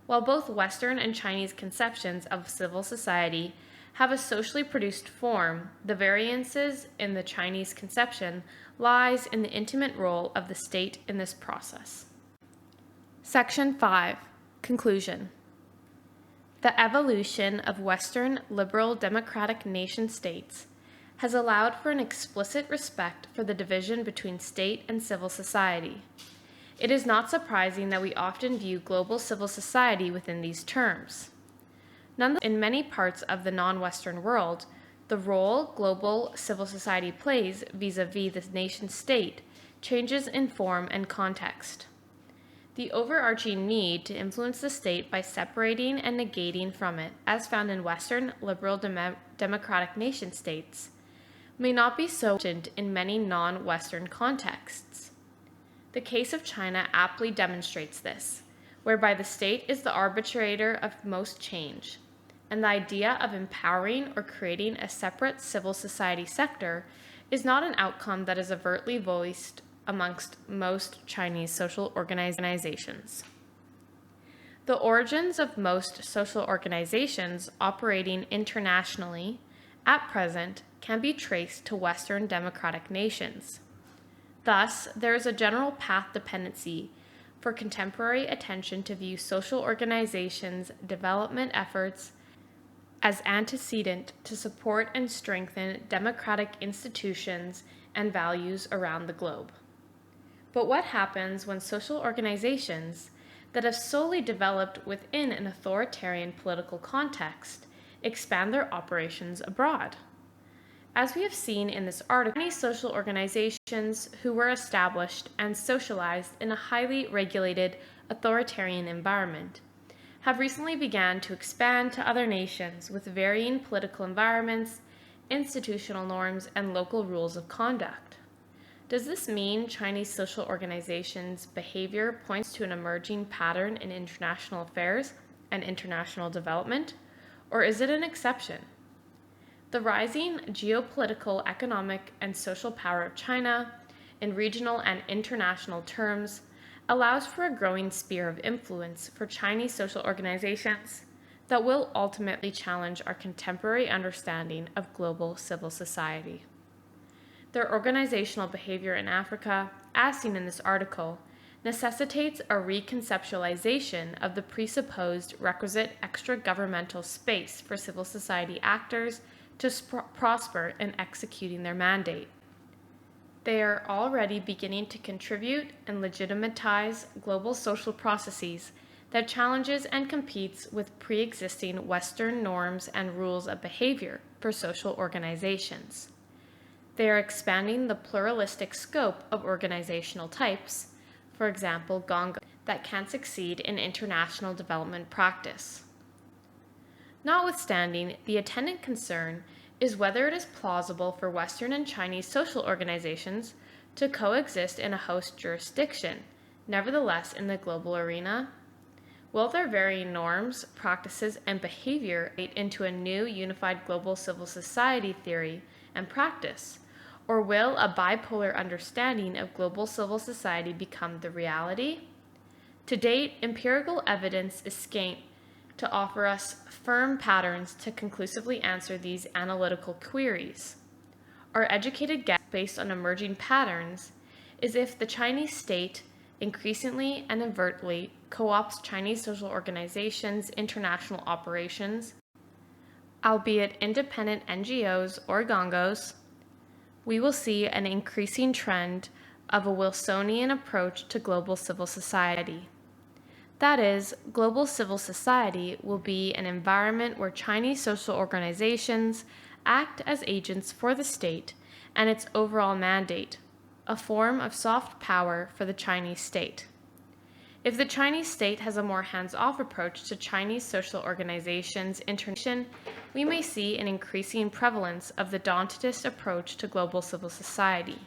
While both Western and Chinese conceptions of civil society have a socially produced form, the variances in the Chinese conception lies in the intimate role of the state in this process. Section 5. Conclusion. The evolution of Western liberal democratic nation-states has allowed for an explicit respect for the division between state and civil society. It is not surprising that we often view global civil society within these terms. Nonetheless, in many parts of the non-Western world, the role global civil society plays vis-à-vis the nation-state changes in form and context. The overarching need to influence the state by separating and negating from it, as found in Western liberal democratic nation-states, may not be so important in many non-Western contexts. The case of China aptly demonstrates this, whereby the state is the arbitrator of most change, and the idea of empowering or creating a separate civil society sector is not an outcome that is overtly voiced amongst most Chinese social organizations. The origins of most social organizations operating internationally at present can be traced to Western democratic nations. Thus, there is a general path dependency for contemporary attention to view social organizations' development efforts as antecedent to support and strengthen democratic institutions and values around the globe. But what happens when social organizations that have solely developed within an authoritarian political context expand their operations abroad? As we have seen in this article, many social organizations who were established and socialized in a highly regulated authoritarian environment have recently begun to expand to other nations with varying political environments, institutional norms, and local rules of conduct. Does this mean Chinese social organizations' behavior points to an emerging pattern in international affairs and international development, or is it an exception? The rising geopolitical, economic, and social power of China, in regional and international terms, allows for a growing sphere of influence for Chinese social organizations that will ultimately challenge our contemporary understanding of global civil society. Their organizational behavior in Africa, as seen in this article, necessitates a reconceptualization of the presupposed requisite extra-governmental space for civil society actors to prosper in executing their mandate. They are already beginning to contribute and legitimatize global social processes that challenges and competes with pre-existing Western norms and rules of behavior for social organizations. They are expanding the pluralistic scope of organizational types, for example, NGOs, that can succeed in international development practice. Notwithstanding, the attendant concern is whether it is plausible for Western and Chinese social organizations to coexist in a host jurisdiction, nevertheless in the global arena. Will their varying norms, practices, and behavior lead into a new unified global civil society theory and practice, or will a bipolar understanding of global civil society become the reality? To date, empirical evidence is scant to offer us firm patterns to conclusively answer these analytical queries. Our educated guess, based on emerging patterns, is if the Chinese state increasingly and overtly co-opts Chinese social organizations' international operations, albeit independent NGOs or NGOs, we will see an increasing trend of a Wilsonian approach to global civil society. That is, global civil society will be an environment where Chinese social organizations act as agents for the state and its overall mandate, a form of soft power for the Chinese state. If the Chinese state has a more hands-off approach to Chinese social organizations' internation, we may see an increasing prevalence of the Dantist approach to global civil society,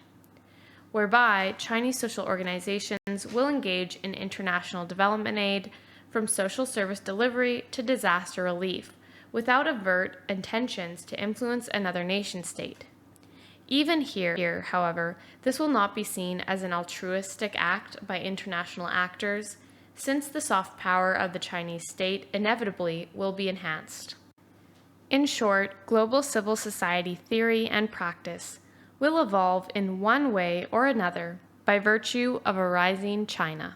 whereby Chinese social organizations will engage in international development aid, from social service delivery to disaster relief, without overt intentions to influence another nation-state. Even here, however, this will not be seen as an altruistic act by international actors, since the soft power of the Chinese state inevitably will be enhanced. In short, global civil society theory and practice will evolve in one way or another by virtue of a rising China.